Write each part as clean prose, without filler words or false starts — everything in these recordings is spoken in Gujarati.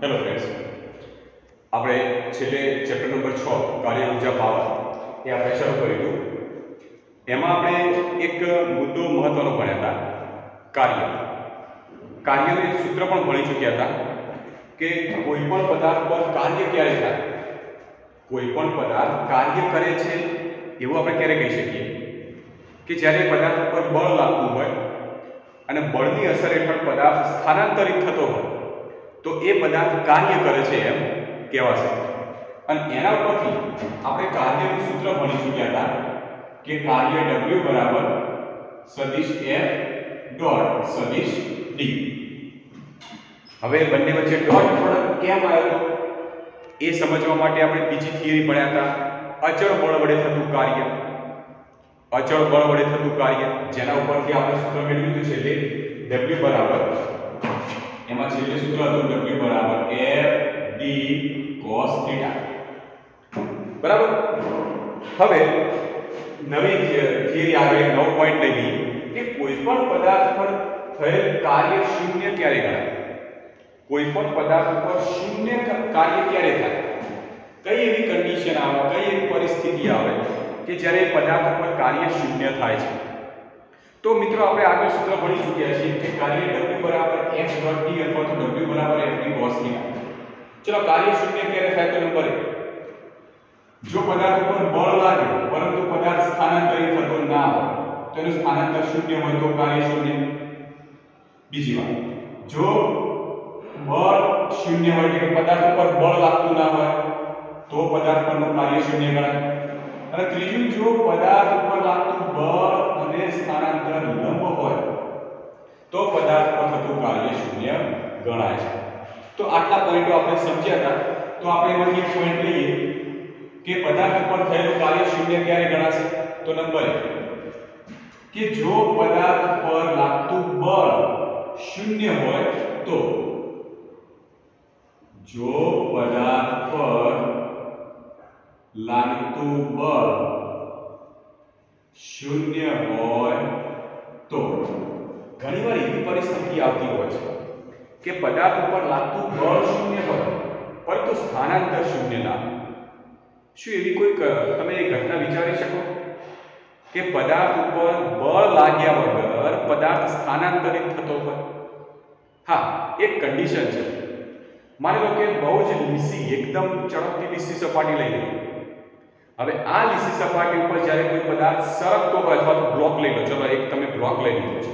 હેલો ફ્રેન્ડ્સ, આપણે છેલ્લે ચેપ્ટર નંબર 6 કાર્ય ઉર્જા પાવર એ આપણે શરૂ કર્યું. એમાં આપણે એક મુદ્દો મહત્વનો ભણ્યા હતા, કાર્યનું એક સૂત્ર પણ ભણી ચૂક્યા હતા કે કોઈ પણ પદાર્થ પર કાર્ય ક્યારે થાય. કોઈ પણ પદાર્થ કાર્ય કરે છે એવું આપણે ક્યારે કહી શકીએ કે જ્યારે પદાર્થ પર બળ લાગતું હોય અને બળની અસર હેઠળ પદાર્થ સ્થાનાંતરિત થતો હોય તો એ પદાર્થ કાર્ય કરે છે એમ કહેવાશે. અને એના ઉપરથી આપણે કાર્યનું સૂત્ર ભણી ચૂક્યા હતા કે કાર્ય W બરાબર સદિશ F ડોટ સદિશ D. હવે બંને વચ્ચે ડોટ પ્રોડક્ટ કેમ આવ્યો એ સમજવા માટે આપણે બીજી થિયરી ભણ્યા હતા, અચળ બળ વડે થતું કાર્ય. અચળ બળ વડે થતું કાર્ય જેના ઉપરથી આપણે સૂત્ર મેળવ્યું હતું છેલ્લે W બરાબર, એમાં છેલ્લે સૂત્ર હતું W બરાબર F D cos θ. બરાબર. હવે નવી થિયરી આવે, નવો પોઈન્ટ લઈ લઈએ કે કોઈ પણ પદાર્થ પર થયેલ કાર્ય શૂન્ય ક્યારે ગણાય. કોઈ પણ પદાર્થ પર શૂન્ય કાર્ય ક્યારે થાય, કઈ એવી કન્ડિશન આવે, કઈ એવી પરિસ્થિતિ આવે કે જ્યારે પદાર્થ પર કાર્ય શૂન્ય થાય છે. તો મિત્રો આપણે આગળ સૂત્ર ભણી ચૂક્યા છીએ કે કાર્ય W બરાબર F ડોટ D અથવા તો W બરાબર F D cos θ. ચલો, કાર્ય શૂન્ય ક્યારે થાય? તો નંબર 1, જો પદાર્થ પર બળ લાગે પરંતુ પદાર્થ સ્થાનાંતરિત થતો ના હોય તો એનું સ્થાનાંતર શૂન્ય હોય તો કાર્ય શૂન્ય. બીજી વાત, જો બળ શૂન્ય હોય એટલે પદાર્થ પર બળ લાગતું ના હોય તો પદાર્થ પરનું કાર્ય શૂન્ય ગણાય. અને ત્રીજું, જો પદાર્થ પર લાગતું બળ અને સ્થાનાંતર લંબ હોય તો પદાર્થ પર થતું કાર્ય શૂન્ય ગણાય છે. તો આટલા પોઈન્ટો આપણે સમજ્યા હતા. તો આપણે એમાંથી એક પોઈન્ટ લઈએ કે પદાર્થ પર થયેલું કાર્ય શૂન્ય ક્યારે ગણાશે. તો નંબર 1 કે જો પદાર્થ પર લાગતું બળ શૂન્ય હોય તો, જો પદાર્થ પર લાગતું બળ શૂન્ય હોય તો. ઘણીવાર એવી પરિસ્થિતિ આવતી હોય છે કે પદાર્થ ઉપર લાગતું બળ શૂન્ય હોય પરંતુ સ્થાનાંતર શૂન્ય ના હોય. શું એવી કોઈ તમે એ ઘટના વિચારી શકો કે પદાર્થ ઉપર બળ લાગ્યા વગર પદાર્થ સ્થાનાંતરિત થતો હોય? હા, એક કન્ડિશન છે. માની લો કે બહુ જ લીસી, એકદમ ચળકતી લીસી સપાટી લઈ લઈએ. હવે આ લીસી સપાટી ઉપર જ્યારે કોઈ પદાર્થ સરકતો હોય અથવા તો બ્લોક લઈ લો, ચલો એક તમે બ્લોક લઈ લીધો છે.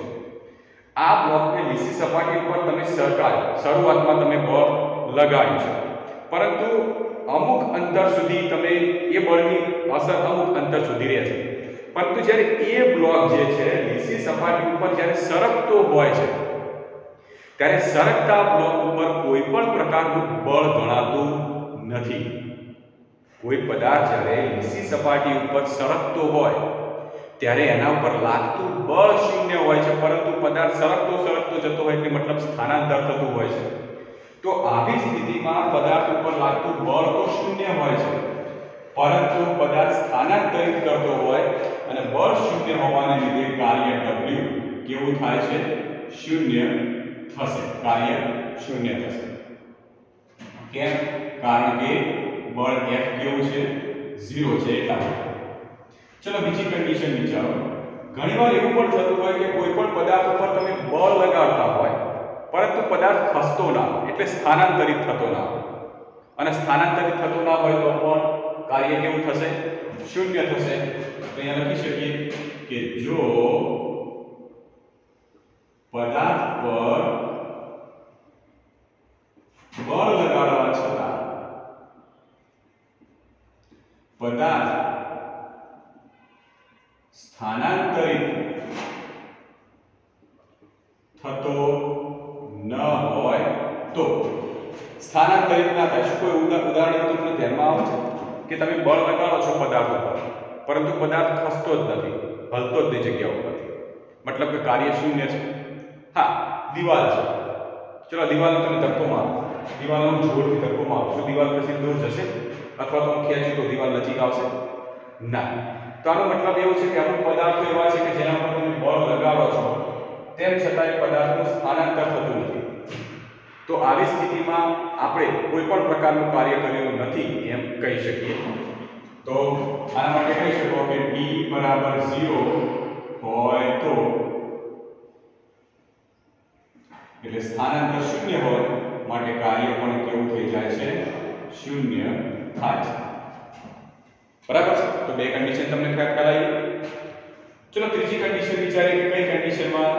આ બ્લોકને લીસી સપાટી ઉપર તમે સરકાવ્યો, શરૂઆતમાં તમે બળ લગાડ્યું છે, પરંતુ અમુક અંતર સુધી તમે એ બળની અસર અમુક અંતર સુધી રહે છે. પરંતુ જ્યારે એ બ્લોક જે છે લીસી સપાટી ઉપર જ્યારે સરકતો હોય છે ત્યારે સરકતા બ્લોક ઉપર કોઈ પણ પ્રકારનું બળ ગણાતું નથી. કોઈ પદાર્થ જ્યારે લીસી સપાટી ઉપર સરકતો હોય ત્યારે એના ઉપર લાગતું બળ શૂન્ય હોય છે, પરંતુ પદાર્થ સરકતો જતો હોય એટલે મતલબ સ્થાનાંતર થતું હોય છે. તો આવી સ્થિતિમાં પદાર્થ ઉપર લાગતું બળ તો શૂન્ય હોય છે, પરંતુ પદાર્થ સ્થાનાંતરિત કરતો હોય અને બળ શૂન્ય હોવાને લીધે કાર્ય W કેવું થાય છે? શૂન્ય થશે. કાર્ય શૂન્ય થશે. કેમ? કારણ કે બળ F કેવું છે? 0 છે એટલા માટે. ચલો બીજી કન્ડિશન વિચારો. ઘણીવાર એવું પણ થતું હોય કે કોઈ પણ પદાર્થ ઉપર તમે બળ લગાડતા હોય પરંતુ પદાર્થ ખસતો ના હોય એટલે સ્થાનાંતરિત થતો ના હોય. અને સ્થાનાંતરિત થતો ના હોય તો પણ કાર્ય કેવું થશે? શૂન્ય થશે. તો અહીંયા લખી શકીએ કે જો પદાર્થ પર બળ લગાડવા છતાં પદાર્થ સ્થાનાંતરિત થતો ન હોય તો. સ્થાનાંતરિત ના થાય. શું કોઈ ઉદાહરણ તમને ધ્યાનમાં આવે છે કે તમે બળ લગાડો છો પદાર્થ ઉપર પરંતુ પદાર્થ ખસતો જ નથી, હલતો જ નહીં જગ્યા ઉપરથી, મતલબ કે કાર્ય શૂન્ય છે? હા, દિવાલ છે. ચલો દિવાલનો તમે ધક્કો મારો, દિવાલનો જોરથી ધક્કો મારો, શું દિવાલ ખસી દૂર જશે? અથવા તો ખેંચી તો દિવાલ નજીક આવશે? ના. તો આનો મતલબ એવો છે કે અમુક પદાર્થો એવા છે કે જેના પર તમે બળ લગાડો છો તેમ છતાં એ પદાર્થનું સ્થાનાંતર થતું નથી. તો આવી સ્થિતિમાં આપણે કોઈ પણ પ્રકારનું કાર્ય કરેલું નથી એમ કહી શકીએ. તો આના માટે કહી શકો કે d બરાબર 0 હોય તો એટલે સ્થાનાંતર શૂન્ય હોય માટે કાર્ય પણ કેવું થઈ જાય છે? શૂન્ય થાય છે. બરાબર છે? તો બે કન્ડિશન તમને ખ્યાલ આવી. ચલો ત્રીજી કન્ડિશન વિચારીએ કે કઈ કન્ડિશનમાં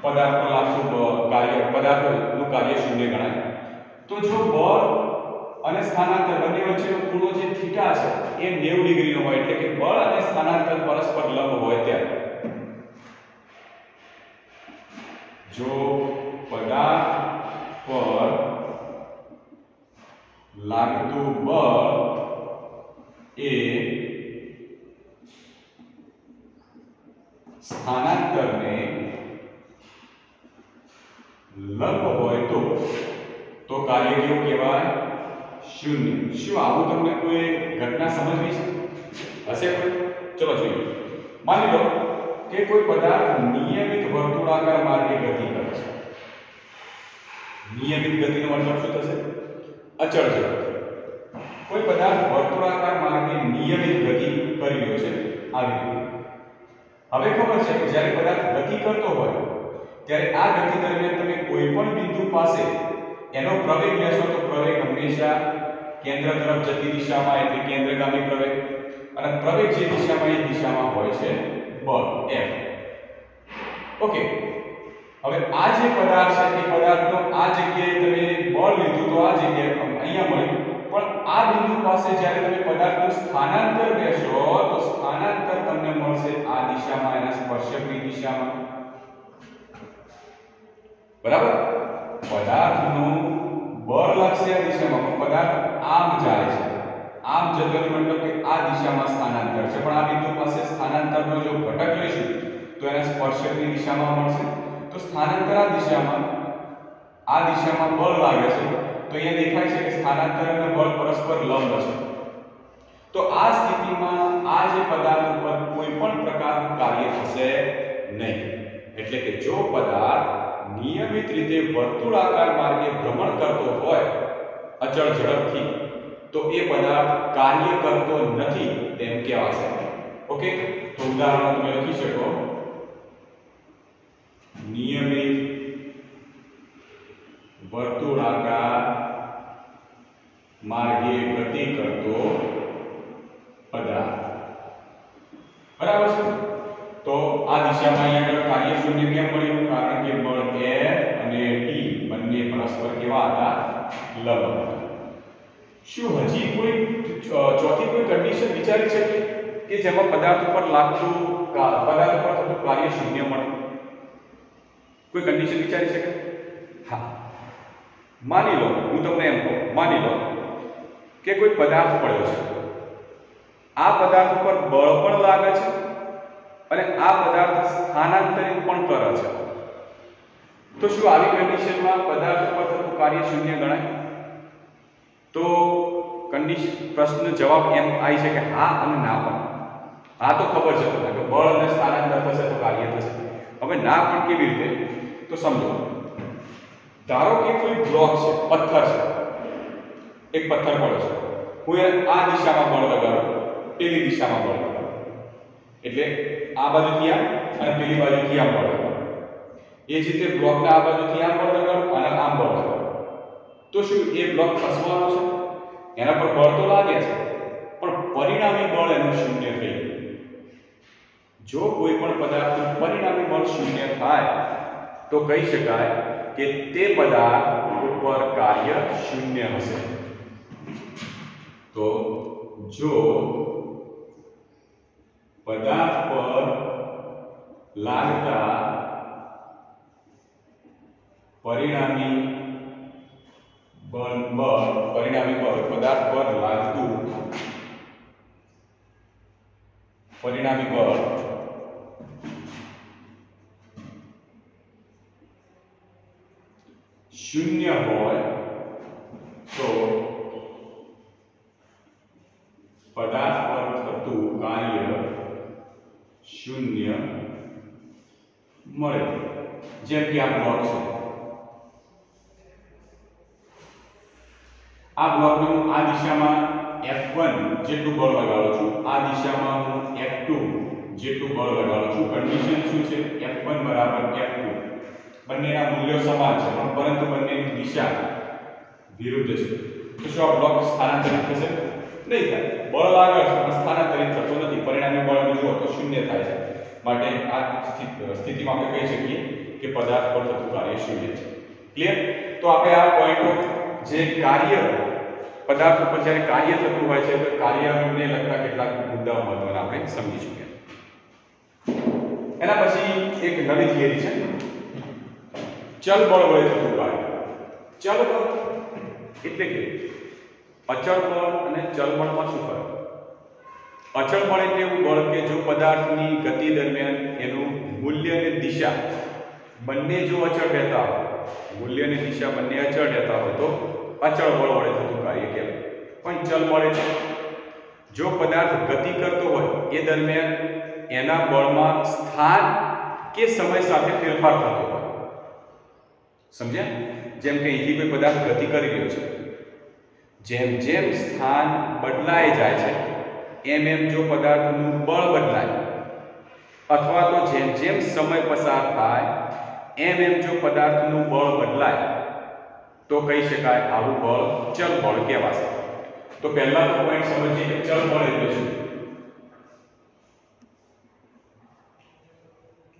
પદાર્થ પર લાગતું કાર્ય પદાર્થનું કાર્ય શૂન્ય ગણાય. તો જો બળ અને સ્થાનાંતર બંને વચ્ચેનો ખૂણો જે થીટા છે એ 90 ડિગ્રીનો હોય એટલે કે બળ અને સ્થાનાંતર પરસ્પર લંબ હોય ત્યારે જો પદાર્થ પર લાગતું બળ એ સ્થાનાંતરને લંબ હોય તો કાર્ય કેવું કહેવાય? શૂન્ય. શું આવું તમને કોઈ ઘટના સમજવી છે? હશે કોઈ? ચલો જોઈએ. માની લો કે કોઈ પદાર્થ નિયમિત વર્તુળાકાર માર્ગે ગતિ કરે છે. નિયમિત ગતિનો મતલબ શું થશે? અચળ ઝડપ. કોઈ પદાર્થ વર્તુળાકાર માર્ગે નિયમિત ગતિ કરી રહ્યો છે આવી રીતે. હવે ખબર છે કે જ્યારે પદાર્થ ગતિ કરતો હોય ત્યારે આ ગતિ દરમિયાન તમે કોઈ પણ બિંદુ પાસે એનો પ્રવેગ લેશો તો પ્રવેગ હંમેશા કેન્દ્ર તરફ જતી દિશામાં એટલે કેન્દ્રગામી પ્રવેગ અને પ્રવેગ જે દિશામાં એ દિશામાં હોય છે બળ F. ઓકે. હવે આ જે પદાર્થ છે એ પદાર્થનો આ જગ્યાએ તમે બળ લીધું તો આ જગ્યાએ અહીંયા મળ્યું પણ આ બિંદુ પાસે જ્યારે તમે પદાર્થનું સ્થાનાંતર લેશો તો સ્થાનાંતર તમને મળશે આ દિશામાં એના સ્પર્શકની દિશામાં. બરાબર? પદાર્થનું બળ લાગશે આ દિશામાં પણ પદાર્થ આમ જાય છે. આમ જતો મતલબ કે આ દિશામાં સ્થાનાંતર છે પણ આ બિંદુ પાસે સ્થાનાંતરનો જો ઘટક લઈશું તો એના સ્પર્શકની દિશામાં મળશે. તો સ્થાનાંતર આ દિશામાં બળ લાગે છે તો અહીંયા દેખાય છે કે સ્થાનાંતર અને બળ પરસ્પર લંબ છે. તો આ સ્થિતિમાં આ જે પદાર્થ ઉપર કોઈ પણ પ્રકારનું કાર્ય થશે નહીં. એટલે કે જો પદાર્થ નિયમિત રીતે વર્તુળાકાર માર્ગે ભ્રમણ કરતો હોય અચળ ઝડપથી તો એ પદાર્થ કાર્ય કરતો નથી તેમ કહેવાશે. ઓકે. તો ઉદાહરણો તમે લખી શકો. નિયમિત વર્તુળાકાર માર્ગે ગતિ કરતો પદાર્થ. બરાબર છે? તો આ દિશામાં અહીંયા કાર્ય શૂન્ય કેમ મળ્યું? કારણ કે બળ F અને T બંને પરસ્પર કેવા હતા? લંબ. શું હજી કોઈ ચોથી કોઈ કન્ડિશન વિચારી શકીએ કે જેમાં પદાર્થ ઉપર થતું કાર્ય શૂન્ય મળે? કોઈ કન્ડિશન વિચારી શકે? હા. માની લો હું તમને એમ કહું, માની લો કે કોઈ પદાર્થ પડ્યો છે. આ પદાર્થ ઉપર બળ પણ લાગે છે અને આ પદાર્થ સ્થાનાંતરિત પણ કરે છે. તો શું આવી કન્ડિશનમાં પદાર્થ ઉપર થતું કાર્ય શૂન્ય ગણાય? તો પ્રશ્ન જવાબ એમ આવી છે કે હા અને ના પણ. હા તો ખબર છે તમને કે બળ અને સ્થાનાંતર થશે તો કાર્ય થશે. હવે ના પણ કેવી રીતે? તો સમજો. ધારો કે કોઈ બ્લોક છે, પથ્થર છે. એક પથ્થર પડ્યો છે. હું આ દિશામાં બળ લગાડું, પેલી દિશામાં બળ લગાડું. એટલે આ બાજુથી આમ અને પેલી બાજુથી આમ બળ લગાડું. એ જ રીતે બ્લોકને આ બાજુથી આમ બળ લગાડું અને આમ બળ લગાડું. તો શું એ બ્લોક ખસવાનો છે? એના પર બળ તો લાગે છે પણ પરિણામી બળ એનું શૂન્ય થઈ ગયું. જો કોઈ પણ પદાર્થનું પરિણામી બળ શૂન્ય થાય તો કહી શકાય કે તે પદાર્થ ઉપર કાર્ય શૂન્ય હશે. તો જો પદાર્થ પર લાગતા પરિણામી બળ પદાર્થ પર લાગતું પરિણામી બળ શૂન્ય હોય તો પદાર્થ પર થતું કાર્ય શૂન્ય મળે. જેમ કે આ બ્લોક છે, આ બ્લોકને હું આ દિશામાં F1 જેટલું બળ લગાડું છું, આ દિશામાં હું F2 જેટલું બળ લગાડું છું. કન્ડિશન શું છે? F1 બરાબર F2. બંનેના મૂલ્યો સમાન છે, પરંતુ બંનેની દિશા વિરુદ્ધ છે. તો શું આ બ્લોક સ્થાનાંતરિત થશે? નહીં થાય. બળ આગળ છે પણ સ્થાનાંતરિત થતો નથી. પરિણામે બળ જુઓ તો શૂન્ય થાય છે. માટે આ સ્થિતિમાં આપણે કહી શકીએ કે પદાર્થ પર થતું કાર્ય શૂન્ય છે. ક્લિયર? તો આપણે આ પોઈન્ટો જે કાર્ય પદાર્થ ઉપર જ્યારે કાર્ય થતું હોય છે તો કાર્યને લગતા કેટલાક મુદ્દાઓ મહત્વના આપણે સમજી ચૂક્યા. એના પછી એક નવી થિયરી છે, ચલ બળ વડે થતું કાર્ય. ચલ બળ એટલે કે અચળ બળ અને ચલ બળમાં શું ફરક? અચળ બળ એટલે એવું બળ કે જો પદાર્થની ગતિ દરમિયાન એનું મૂલ્ય અને દિશા બંને જો અચળ રહેતા હોય, મૂલ્ય અને દિશા બંને અચળ રહેતા હોય તો અચળ બળ વડે થતું કાર્ય કહેવાય. પણ ચલ બળ એટલે જો પદાર્થ ગતિ કરતો હોય એ દરમિયાન એના બળમાં સ્થાન કે સમય સાથે ફેરફાર થતો હોય. સમજ્યા? જેમ કે અહીંથી કોઈ પદાર્થ ગતિ કરી રહ્યો છે, જેમ જેમ સ્થાન બદલાઈ જાય છે એમ એમ જો પદાર્થનું બળ બદલાય, અથવા તો જેમ જેમ સમય પસાર થાય એમ એમ જો પદાર્થનું બળ બદલાય તો કહી શકાય આવું બળ ચલ બળ કહેવાશે. તો પહેલા તો પોઈન્ટ સમજીએ કે ચલ બળ એટલે શું.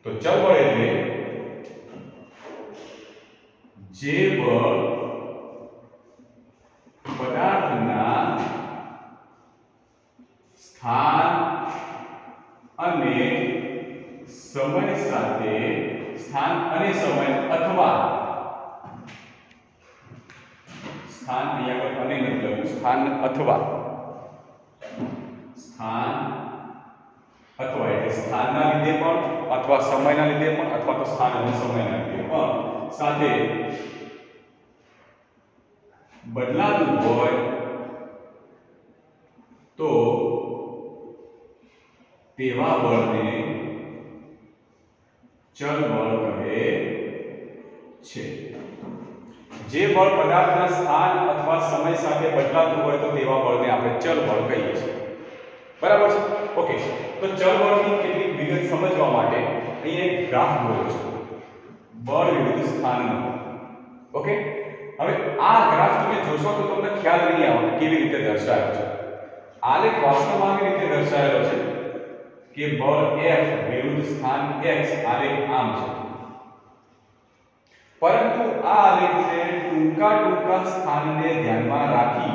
તો ચલ બળ એટલે જે બળ પદાર્થના સ્થાન અને સમય સાથે સ્થાન અને સમય અથવા સ્થાન અહીંયા પર અને મતલબ સ્થાન અથવા એટલે સ્થાનના લીધે પણ અથવા સમયના લીધે પણ અથવા તો સ્થાન અને સમયના લીધે પણ સાથે બદલાતું હોય તો તેવા બળને ચલ બળ કહે છે. જે બળ પદાર્થના સ્થાન અથવા સમય સાથે બદલાતું હોય તો તેવા બળને આપણે ચલ બળ કહીએ છીએ. બરાબર છે? ઓકે. તો ચલ બળની કેટલીક વિગત સમજવા માટે અહીં એક ગ્રાફ દોર્યો છે, બળ વિરુદ્ધ સ્થાનનો. ઓકે. હવે આ ગ્રાફ તમે જોશો તો તમને ખ્યાલ નહીં આવે કે કેવી રીતે દર્શાવેલો છે. આલેખ વાસ્તવમાં આવી રીતે દર્શાવેલો છે કે બળ F વિરુદ્ધ સ્થાન x આલેખ આમ છે. પરંતુ આ આલેખને ટૂંકા સ્થાનને ધ્યાનમાં રાખી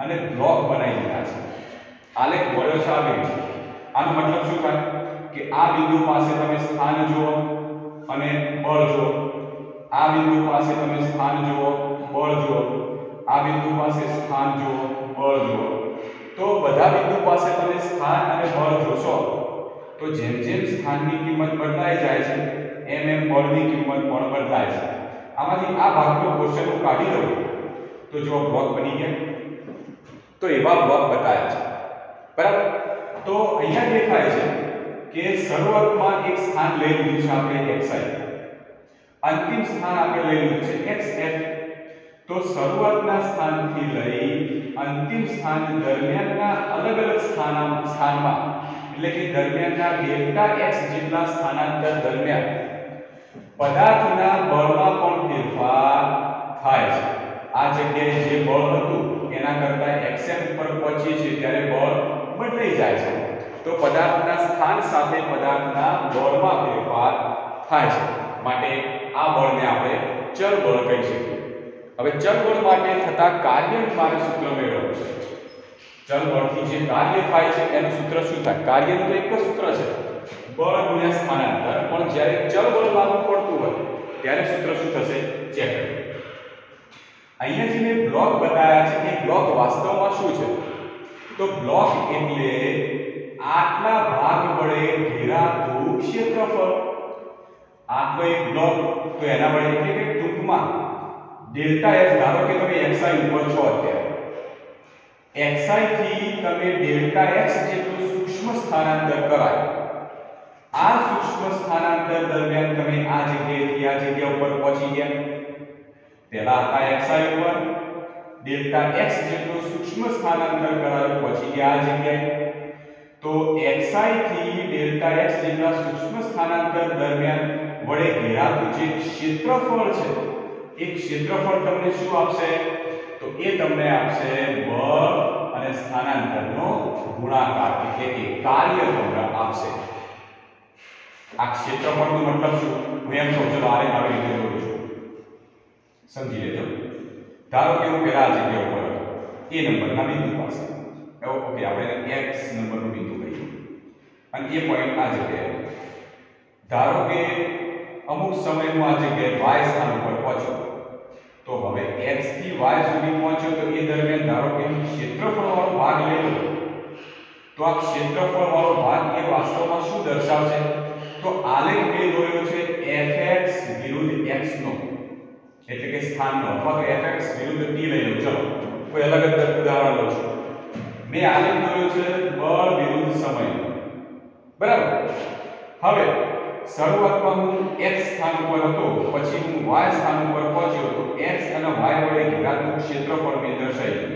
અને બ્લોક બનાવી દીધા છે. આલેખ મળ્યો છે આવી રીતે. આનો મતલબ શું થાય કે આ બિંદુ પાસે તમે સ્થાન જુઓ અને બળ જુઓ, આ બિંદુ પાસે તમે સ્થાન જુઓ, બળ જુઓ, આ બિંદુ પાસે સ્થાન જુઓ, બળ જુઓ. તો બધા બિંદુ પાસે તમે સ્થાન અને બળ જોશો તો જેમ જેમ સ્થાનની કિંમત બદલાઈ જાય છે એમ એમ બળની કિંમત પણ બદલાય છે. આમાંથી આ ભાગનો પોર્શન હું કાઢી દઉં તો જો બ્લોક બની ગયા તો એવા બ્લોક બતાવ્યા છે. બરાબર? તો અહીંયા દેખાય છે કે શરૂઆતમાં એક સ્થાન લઈ લીધું છે આપણે xi, અંતિમ સ્થાન આપણે લઈ લીધું છે xf. તો શરૂઆતના સ્થાનથી લઈ અંતિમ સ્થાન દરમિયાનના અલગ અલગ સ્થાનમાં એટલે કે દરમિયાનના ડેલ્ટા x જેટલા સ્થાનાંતર દરમિયાન પદાર્થના બળમાં પણ ફેરફાર થાય છે. આ જગ્યાએ જે બળ હતું એના કરતાં xf ઉપર પહોંચીએ છીએ ત્યારે બળ બદલાઈ જાય છે. તો પદાર્થના સ્થાન સાથે પદાર્થના બળમાં ફેરફાર થાય છે. માટે આ બળને આપણે ચલ બળ કહી શકીએ. હવે ચલ બળ માટે થતા કાર્યનું મારે સૂત્ર મેળવવું છે. ચલ બળથી જે કાર્ય થાય છે એનું સૂત્ર શું થાય? કાર્યનું તો એક જ સૂત્ર છે, બળ ગુણ્યા સ્થાનાંતર. પણ જ્યારે ચલ બળ લાગુ પડતું હોય ત્યારે સૂત્ર શું થશે? ચેક કરો. અહીંયા જે મેં બ્લોક બતાવ્યા છે એ બ્લોક વાસ્તવમાં શું છે? તો બ્લોક એટલે આટલા ભાગ વડે ઘેરાતું ક્ષેત્રફળ. આટલો એક બ્લોક તો એના વડે એટલે કે ટૂંકમાં ડેલ્ટા x, ધારો કે તમે xi ઉપર છો અત્યારે, xi થી તમે ડેલ્ટા x જેટલું સૂક્ષ્મ સ્થાનાંતર કરાય. આ સૂક્ષ્મ સ્થાનાંતર દરમિયાન તમે આ જગ્યાએથી આ જગ્યા ઉપર પહોંચી ગયા. પહેલા હતા xi ઉપર, ડેલ્ટા x જેટલું સૂક્ષ્મ સ્થાનાંતર કરાયું પછી આ જગ્યાએ, તો xi થી ડેલ્ટા x જેટલા સૂક્ષ્મ સ્થાનાંતર દરમિયાન વડે ઘેરાતું જે ક્ષેત્રફળ છે એ ક્ષેત્રફળ તમને શું આપશે? તો એ તમને આપશે બળ અને સ્થાનાંતરનો ગુણાકાર, એટલે કે કાર્ય તમને આપશે. આ ક્ષેત્રફળનો મતલબ શું? હું એમ કહું છું, આરે આવી રીતે દોરું છું, સમજી લેજો. ધારો કે હું પહેલા આ જગ્યા ઉપર હતો, એ નંબરના બિંદુ પાસે, ઓકે આપણે x નંબરનું બિંદુ કહીએ, અને એ પોઈન્ટ આ જગ્યાએ. ધારો કે અમુક સમય હું આ જગ્યાએ y સ્થાન ઉપર પહોંચ્યો, તો હવે x થી y સુધી પહોંચ્યો, તો એ દરમિયાન ધારો કે હું ક્ષેત્રફળ વાળો ભાગ લઈ લઉં, તો આ ક્ષેત્રફળ વાળો ભાગ એ વાસ્તવમાં શું દર્શાવશે? તો આલેખ મેં દોર્યો છે fx વિરુદ્ધ x નો, એટલે કે સ્થાનનો, અથવા તો fx વિરુદ્ધ t લઈ લો. ચલો કોઈ અલગ જ ઉદાહરણ લઉં છું. મેં આલેખ દોર્યો છે બળ વિરુદ્ધ સમય, બરાબર. હવે શરૂઆતમાં હું x સ્થાન ઉપર હતો, પછી હું y સ્થાન ઉપર પહોંચ્યો, તો x અને y વડે ઘેરાતું ક્ષેત્રફળ મેં દર્શાવ્યું.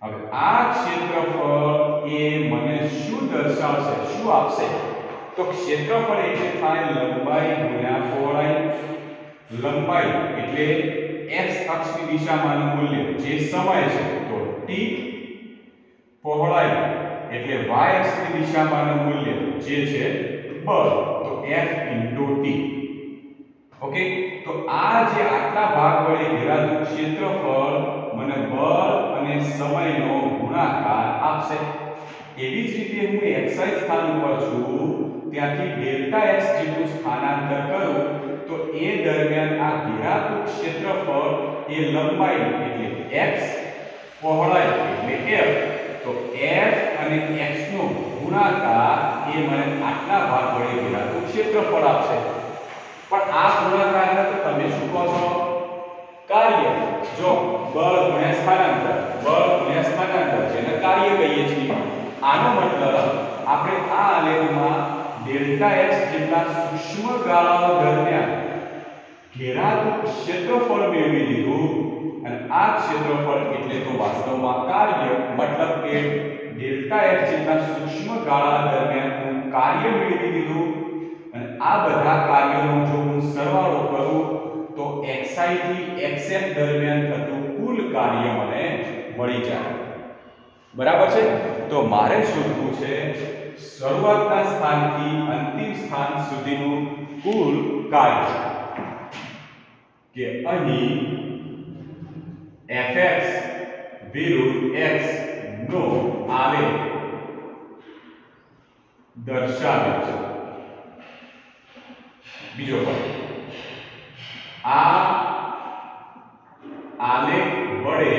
હવે આ ક્ષેત્રફળ એ મને શું દર્શાવશે, શું આપશે? તો ક્ષેત્રફળ એટલે થાય લંબાઈ ગુણ્યા પહોળાઈ. લંબાઈ એટલે x અક્ષની દિશામાંનું મૂલ્ય જે સમય છે, તો t. પહોળાઈ એટલે y અક્ષની દિશામાંનું મૂલ્ય જે છે બળ, તો f * t. ઓકે, તો આ જે આટલા ભાગ વડે ઘેરાતું ક્ષેત્રફળ મને બળ અને સમયનો ગુણાકાર આપશે. એવી જ રીતે હું xi સ્થાન ઉપર છું, ત્યાંથી ડેલ્ટા x જેટલું સ્થાનાંતર કરું, તો એ દરમિયાન આ ઘેરાતું ક્ષેત્રફળ એ લંબાઈ એટલે x, પહોળાઈ એટલે f, તો f અને x નો ગુણાકાર એ મને આટલા ભાગ વડે ઘેરાતું ક્ષેત્રફળ આપશે. પણ આ ગુણાકારને તો તમે શું કહો છો? કાર્ય. જો બળ ગુણ્યા સ્થાનાંતર, બળ ગુણ્યા સ્થાનાંતર જેને કાર્ય કહીએ છીએ. આનો મતલબ આપણે આ આલેખમાં ડેલ્ટા x જેટલા સૂક્ષ્મ ગાળાઓ દરમિયાન ઘેરાતું ક્ષેત્રફળ મેળવી લીધું, અને આ ક્ષેત્રફળ એટલે તો વાસ્તવમાં કાર્ય. મતલબ કે ડેલ્ટા x જેટલા સૂક્ષ્મ ગાળા દરમિયાન હું કાર્ય મેળવી લીધું, અને આ બધા કાર્યોનો જો હું સરવાળો કરું, તો xi થી xf દરમિયાન થતું કુલ કાર્ય મને મળી જાય. બરાબર છે? તો મારે શોધવું છે શરૂઆતના સ્થાનથી અંતિમ સ્થાન સુધીનું કુલ કાર્ય, કે અહીં fx વિરુદ્ધ x નો આલેખ દર્શાવે છે. બીજો પોઈન્ટ, આ આલેખ વડે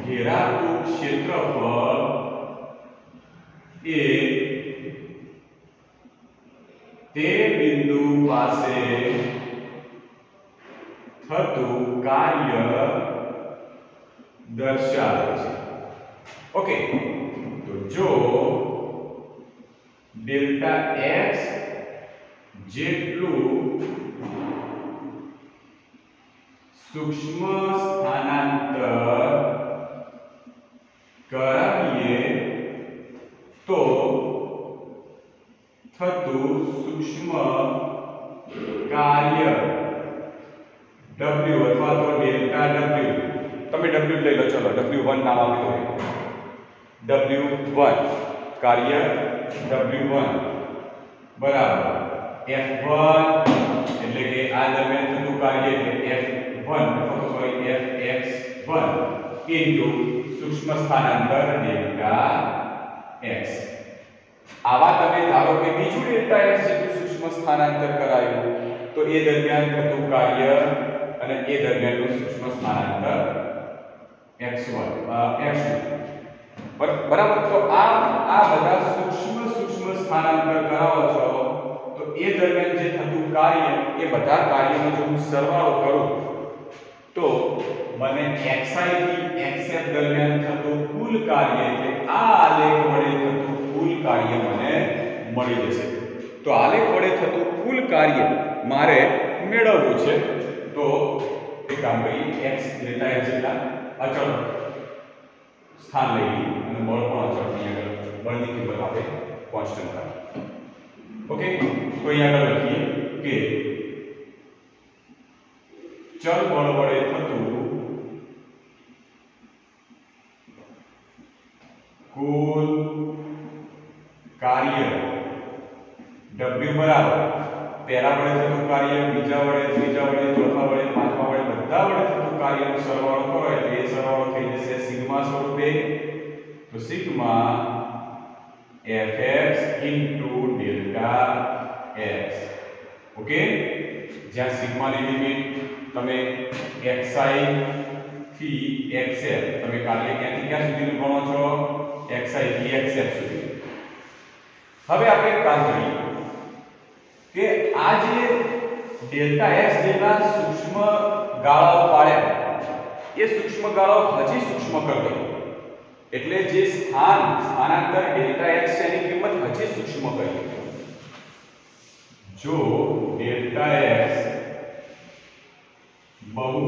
ઘેરાતું ક્ષેત્રફળ એ તે બિંદુ પાસે થતું કાર્ય દર્શાવે છે. ઓકે, તો જો ડેલ્ટા x જેટલું સૂક્ષ્મ સ્થાનાંતર કરાવીએ, તો થતું સૂક્ષ્મ કાર્ય w અથવા તો ડેલ્ટા w, તમે w લઈ લો. ચલો w1 નામ આપી દો. w1 કાર્ય w1 બરાબર f1, એટલે કે આ દરમિયાન થતું કાર્ય એટલે f1 અથવા તો સોરી fx1 ઇન્ટુ સૂક્ષ્મ સ્થાનાંતર ડેલ્ટા x. આવા તમે ધારો કે બીજું ડેલ્ટા x જેટલું સૂક્ષ્મ સ્થાનાંતર કરાયું, તો એ દરમિયાન થતું કાર્ય અને એ દરમિયાનનું સૂક્ષ્મ સ્થાનાંતર x1 x2. બરાબર. તો આ બધા સૂક્ષ્મ સ્થાનાંતર કરાવો છો, તો એ દરમિયાન જે થતું કાર્ય એ બધા કાર્યનો જો હું સરવાળો કરું, તો મને xi થી xf દરમિયાન થતું કુલ કાર્ય એટલે આ આલેખ વડે થતું કુલ કાર્ય મને મળી જશે. તો આલેખ વડે થતું કુલ કાર્ય મારે મેળવવું છે, તો એક કામ કરીએ x ડેલ્ટા x જેટલા અચળ સ્થાન લઈ લઈએ અને બળ પણ અચળ અહીંયા આગળ બળની કિંમત આપણે કોન્સ્ટન્ટ રાખીએ. ઓકે, તો અહીંયા આગળ લખીએ કે ચલ બળ વડે થતું કુલ કાર્ય W બરાબર પહેલા વડે થતું કાર્ય, બીજા વડે, ત્રીજા વડે, ચોથા વડે, પાંચમા વડે, બધા વડે થતું કાર્યનો સરવાળો કરો એટલે એ સરવાળો થઈ જશે સિગ્મા સ્વરૂપે. તો sigma fx delta x. Okay, જ્યાં સિગ્માની લિમિટ તમે xi થી xl તમે કાર્ય ક્યાંથી ક્યાં સુધીનું ગણો છો? xi થી xl સુધી. હવે આપણે એક કામ કરીએ કે આ જે ડેલ્ટા x જેટલા સૂક્ષ્મ ગાળાઓ પાડ્યા એ સૂક્ષ્મ ગાળાઓ હજી સૂક્ષ્મ કરી દો. એટલે જે સ્થાનાંતર ડેલ્ટા x છે એની કિંમત હજી સૂક્ષ્મ કરીએ. જો ડેલ્ટા x બહુ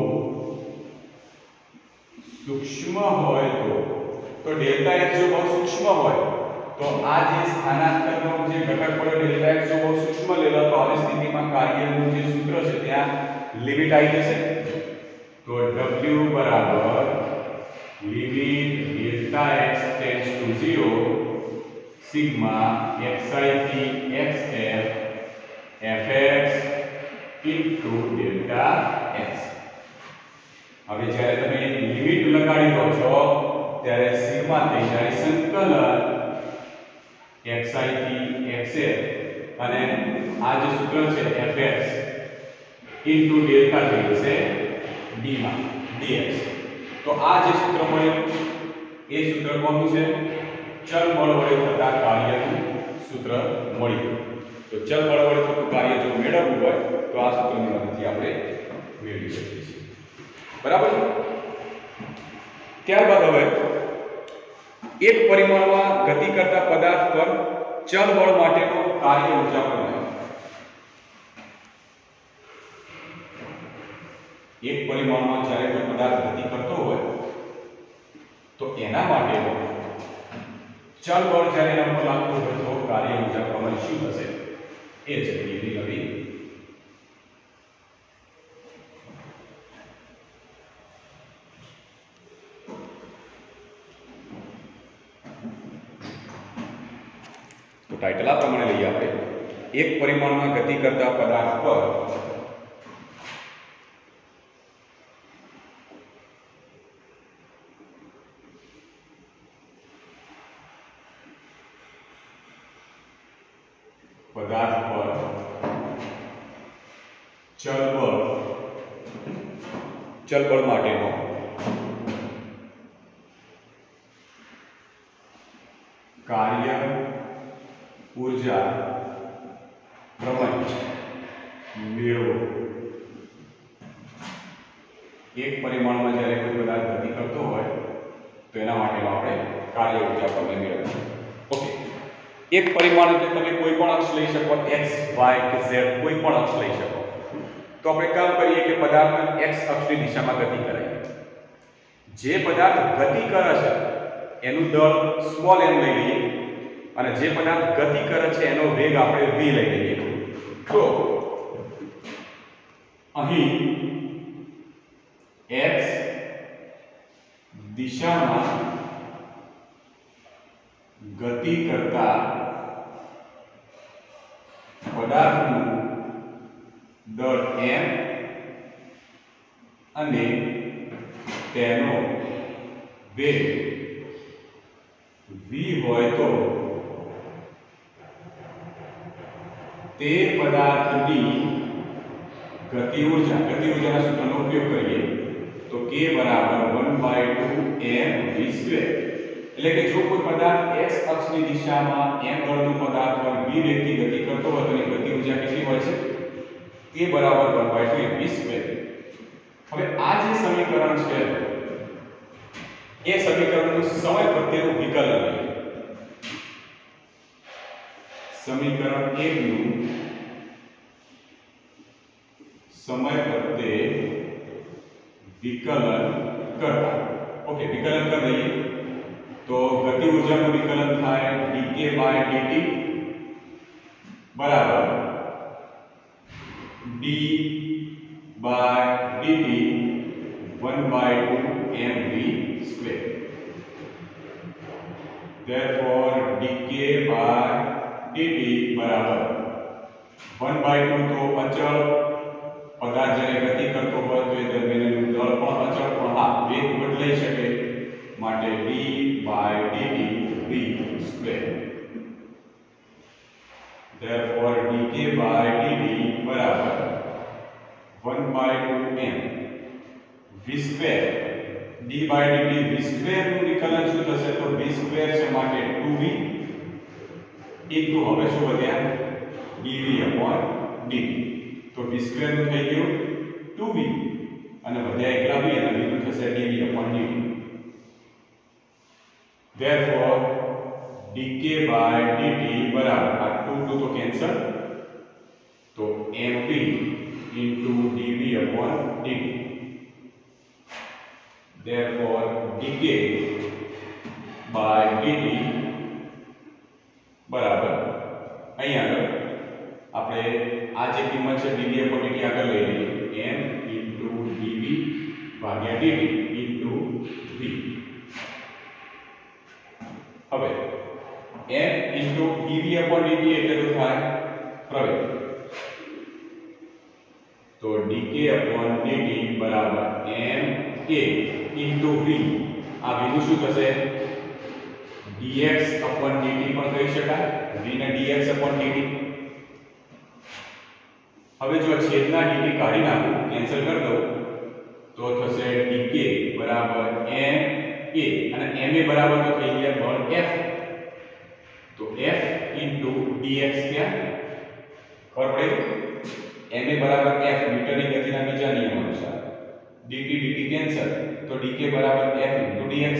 સૂક્ષ્મ હોય તો ડેલ્ટા x જો બહુ સૂક્ષ્મ હોય તો આ જે સ્થાનાંતરનો જે ઘટક પડ્યો ડેલ્ટા x જો બહુ સૂક્ષ્મ લેલો તો આવી સ્થિતિમાં કાર્યનું જે સૂત્ર છે ત્યાં લિમિટ આવી જશે. તો w બરાબર limit delta x tends to 0 sigma xi થી xl fx ડેલ્ટા x. હવે જ્યારે તમે લિમિટ લગાડી દો છો ત્યારે સિગ્મા થઈ જાય સંકલન xi થી xl અને આ જે સૂત્ર છે fx ડેલ્ટા થઈ જશે d માં dx. તો આ જે સૂત્ર મળ્યું એ સૂત્ર કોનું છે? ચલ બળ વડે થતા કાર્યનું સૂત્ર મળ્યું. તો ચલ બળ વડે થતું કાર્ય જો મેળવવું હોય તો આ સૂત્રની મદદથી આપણે મેળવી શકીએ છીએ. બરાબર છે? ત્યારબાદ હવે એક પરિમાણમાં ગતિ કરતા પદાર્થ પર ચલ બળ માટેનો કાર્ય ઊર્જા પ્રમેય. એક પરિમાણમાં જ્યારે કોઈ પદાર્થ ગતિ કરતો હોય તો એના માટેનો ચલ બળ જ્યારે એના પર લાગતું હોય તો કાર્ય ઊર્જા પ્રમેય શું થશે એ જ રીતે નવી ટાઇટલ આ પ્રમાણે લઈએ આપણે. એક પરિમાણમાં ગતિ કરતા પદાર્થ પર ચલ બળ માટેનો કાર્ય ઊર્જા પ્રમેય મેળવો. એક પરિમાણમાં જ્યારે કોઈ પદાર્થ ગતિ કરતો હોય તો એના માટેનો આપણે કાર્ય ઊર્જા પ્રમેય મેળવીએ. ઓકે, એક પરિમાણ એટલે તમે કોઈ પણ અક્ષ લઈ શકો, x y કે z કોઈ પણ અક્ષ લઈ શકો. તો આપણે કામ કરીએ કે પદાર્થ x અક્ષની દિશામાં ગતિ કરાવીએ. જે પદાર્થ ગતિ કરે છે એનું દળ સ્મોલ m લઈ લઈએ અને જે પદાર્થ ગતિ કરે છે એનો વેગ આપણે v લઈ લઈએ. તો અહીં x દિશામાં ગતિ કરતા પદાર્થનું દળ m અને તેનો વેગ v હોય તો તે પદાર્થની ગતિ ઊર્જાના સૂત્રનો ઉપયોગ કરીએ તો k બરાબર 1/2 mv². એટલે કે જો કોઈ પદાર્થ x અક્ષની દિશામાં m દળનું પદાર્થ પર v વેગથી ગતિ કરતો હોય તો એની ગતિ ઊર્જા કેટલી હોય છે? k બરાબર 1/2 mv². હવે આ જે સમીકરણ છે એ સમીકરણનું સમય પ્રત્યેનું વિકલન લઈએ. સમીકરણ 1 નું સમય પ્રત્યે વિકલન કરતા. ઓકે, વિકલન કરી દઈએ તો ગતિ ઊર્જાનું વિકલન થાય dk બાય dt બરાબર d by dt 1/2 mv square. therefore dk by dt બરાબર 1/2 તો અચળ પદાર્થ જ્યારે ગતિ કરતો હોય તો એ દરમિયાન દળ પણ અચળ પણ હા વેગ બદલાઈ શકે માટે d by dt v square. therefore dk by dt બરાબર 1/2 m v square. d by dt v square નું વિકલન શું થશે તો v સ્ક્વેર છે માટે 2v ઇન્ટુ હવે શું વધ્યા dv upon dt. તો v સ્ક્વેર નું થઈ ગયું 2v અને વધ્યા એકલા v અને v નું થશે dv upon dt. therefore dk by dt બરાબર આ 2 તો કેન્સલ તો mv into dv upon dt. therefore dk by dt બરાબર અહીં આગળ આપણે આ જે કિંમત છે dv upon dt આગળ લઈ લઈએ m into dv ભાગ્યા dt into v. હવે m into dv upon dt એટલે તો થાય પ્રવેગ. તો dk upon dt બરાબર m a into v. આ v નું શું થશે dx upon dt પણ કહી શકાય v ને dx upon dt. હવે જો છેદના dt કાઢી નાખું કેન્સલ કરી દઉં તો થશે dk બરાબર m a અને ma બરાબર તો થઈ ગયા બળ f. તો f into dx क्या ખબર પડી ma બરાબર f ન્યૂટનની ગતિના બીજા નિયમ અનુસાર dt dt કેન્સલ તો dk બરાબર f into dx.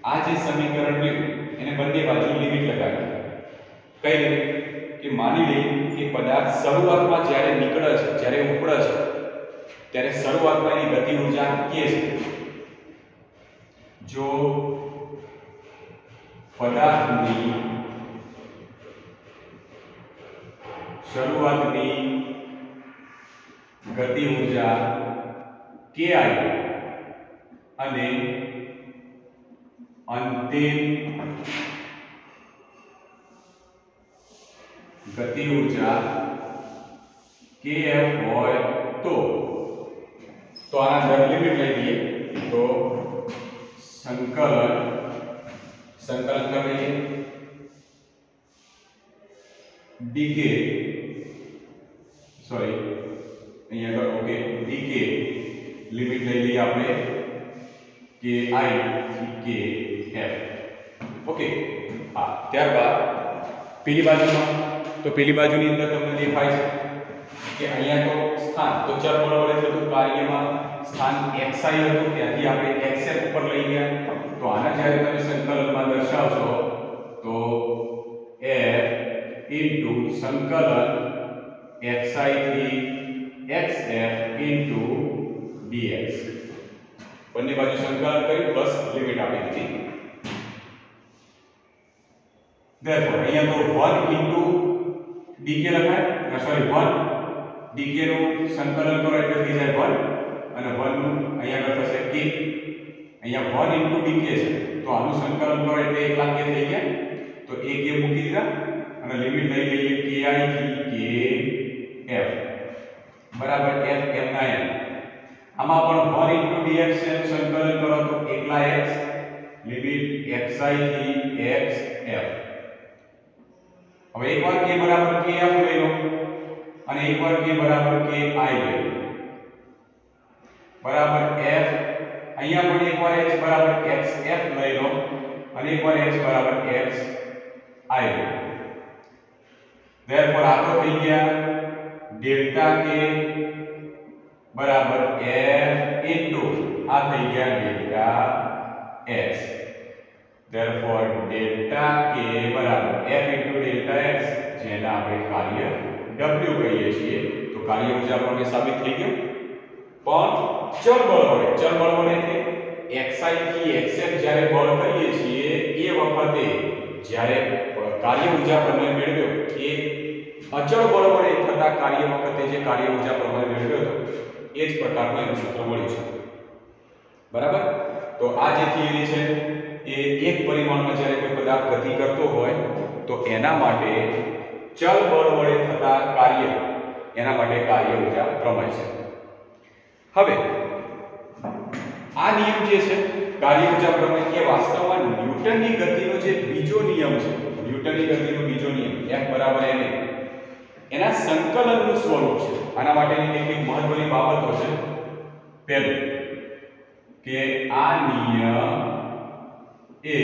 આ જે સમીકરણ રહ્યું એને બંને બાજુ લિમિટ લગાવી. કઈ લિમિટ કે માની લઈએ કે પદાર્થ શરૂઆતમાં જ્યારે નીકળે છે જ્યારે ઉપડે છે ત્યારે શરૂઆતમાં એની ગતિ ઊર્જા k છે. જો પદાર્થની શરૂઆતની ગતિ ઊર્જા ki અને અંતિમ ગતિ ઊર્જા kf હોય તો આના દર લિમિટ લઈ દઈએ તો સંકલન કરીએ dk સોરી અહીંયા આગળ ઓકે dk લિમિટ લઈ લઈએ આપણે ki થી kf. ઓકે હા ત્યારબાદ પેલી બાજુમાં તો પેલી બાજુની અંદર તમને દેખાય છે કે અહીંયા તો સ્થાન તો ચલ બળ વડે થતું કાર્યમાં સ્થાન xi હતું ત્યાંથી આપણે xf ઉપર લઈ ગયા. તો આના જ્યારે તમે સંકલનમાં દર્શાવશો તો f into સંકલન xi થી xf into dx. બંને બાજુ સંકલન કરી પ્લસ લિમિટ આપી દીધી. therefore અહીંયા તો 1 into dk લખાય સોરી 1 dk નું સંકલન કરો એટલે થઈ જાય 1 અને 1 નું અહીંયા આગળ થશે k. અહીંયા 1 into dk છે તો આનું સંકલન કરો એટલે એકલા k થઈ ગયા તો a k મૂકી દીધા અને લિમિટ લઈ લઈએ ki થી kf બરાબર f m ના n. આમાં પણ 1 into dx છે સંકલન કરો તો એકલા x લિમિટ xi થી xf. હવે એકવાર k બરાબર kf લઈ લો અને એકવાર k બરાબર ki લઈ લો બરાબર f. અહીંયા પણ એકવાર x બરાબર xf લઈ લો અને એકવાર x બરાબર xi લઈ લો. therefore આ તો થઈ ગયા ડેલ્ટા k બરાબર f into આ થઈ ગયા delta x. therefore delta k બરાબર f into ડેલ્ટા x જેના આપણે કાર્ય w કહીએ છીએ. તો કાર્ય ઊર્જા આપણે સાબિત થઈ ગયું. પણ ચલ બળ વડે xi થી xf જ્યારે બળ કરીએ છીએ એ વખતે જ્યારે કાર્ય ઊર્જા પ્રમેય મેળવ્યો એ અચળ બળ વડે થતા કાર્ય વખતે જે કાર્ય ઊર્જા પ્રમેય મેળવ્યો હતો એ જ પ્રકારનું એનું સૂત્ર મળ્યું છે. બરાબર. તો આ જે થિયરી છે એ એક પરિમાણમાં જ્યારે કોઈ પદાર્થ ગતિ કરતો હોય તો એના માટે ચલ બળ વડે થતા કાર્ય એના માટે કાર્ય ઊર્જા પ્રમેય છે. હવે આ નિયમ જે છે કાર્ય ઊર્જા પ્રમેય એ વાસ્તવમાં ન્યૂટનની ગતિનો જે બીજો નિયમ છે, ન્યૂટનની ગતિનો બીજો નિયમ F = ma એના સંકલનનું સ્વરૂપ છે. આના માટેની કેટલીક મહત્વની બાબતો છે. પહેલું કે આ નિયમ એ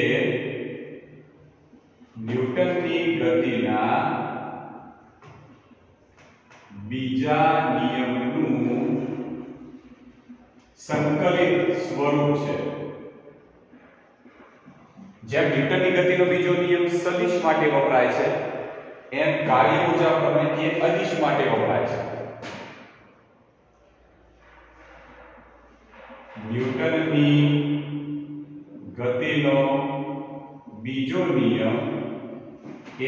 ન્યૂટનની ગતિના બીજા નિયમનું સંકલિત સ્વરૂપ છે. જેમ ન્યૂટનની ગતિનો બીજો નિયમ સદિશ માટે વપરાય છે એમ કાર્ય ઊર્જા પ્રમેય એ અદિશ માટે વપરાય છે. ન્યૂટનની ગતિનો બીજો નિયમ એ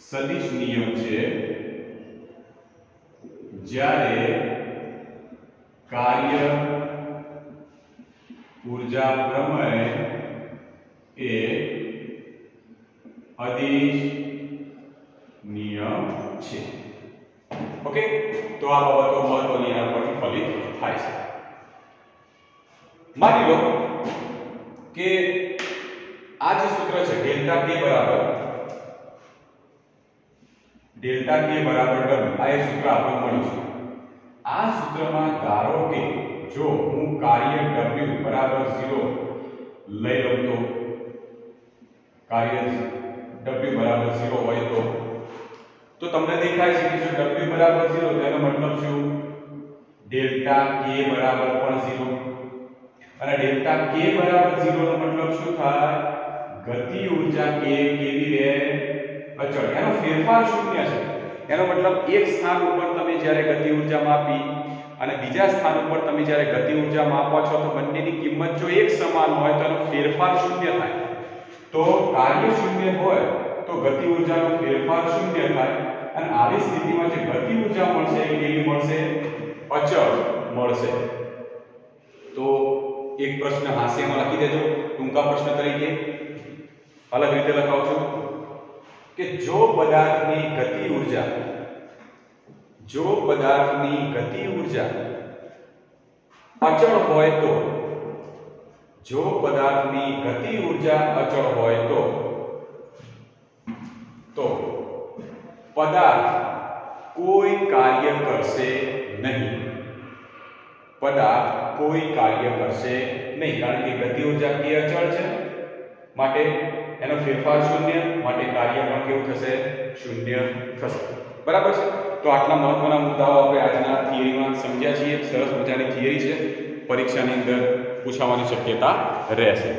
સદિશ નિયમ છે જ્યારે કાર્ય ઊર્જા પ્રમેય એ અદિશ નિયમ છે. ઓકે, તો આ બાબતો મહત્વની એના પરથી ફલિત થાય છે. માની લો કે આ જે સૂત્ર છે ડેલ્ટા k બરાબર w આ એ સૂત્ર આપણને મળ્યું છે. આ સૂત્રમાં ધારો કે જો હું કાર્ય w બરાબર 0 લઈ લઉં તો કાર્ય w બરાબર 0 હોય તો તમને દેખાય છે કે જો w બરાબર 0 તો એનો મતલબ શું? ડેલ્ટા k બરાબર પણ 0 અને ડેલ્ટા k બરાબર 0 નો મતલબ શું થાય? ગતિ ઊર્જા k કેવી રહે? અચળ. એનો ફેરફાર શૂન્ય છે. એનો મતલબ એક સ્થાન ઉપર તમે જ્યારે ગતિ ઊર્જા માપી અને બીજા સ્થાન ઉપર તમે જ્યારે ગતિ ઊર્જા માપો છો તો બંનેની કિંમત જો એક સમાન હોય તો એનો ફેરફાર શૂન્ય થાય. તો કાર્ય શૂન્ય હોય તો ગતિ ઊર્જાનો ફેરફાર શૂન્ય થાય અને આવી સ્થિતિમાં જે ગતિ ઊર્જા મળશે એ કેવી મળશે? અચળ મળશે. તો એક પ્રશ્ન હાસ્યમાં લખી દેજો ટૂંકા પ્રશ્ન તરીકે. અલગ રીતે લખાવ છું કે જો પદાર્થની ગતિ ઊર્જા અચળ હોય તો પદાર્થ કોઈ કાર્ય કરશે નહીં. કારણ કે ગતિ ઊર્જા k અચળ છે માટે એનો ફેરફાર શૂન્ય, માટે કાર્ય પણ કેવું થશે? શૂન્ય થશે. બરાબર છે. તો આટલા મહત્વના મુદ્દાઓ આપણે આજના થિયરીમાં સમજ્યા છીએ. સરસ મજાની થિયરી છે, પરીક્ષાની અંદર પૂછાવાની શક્યતા રહેશે.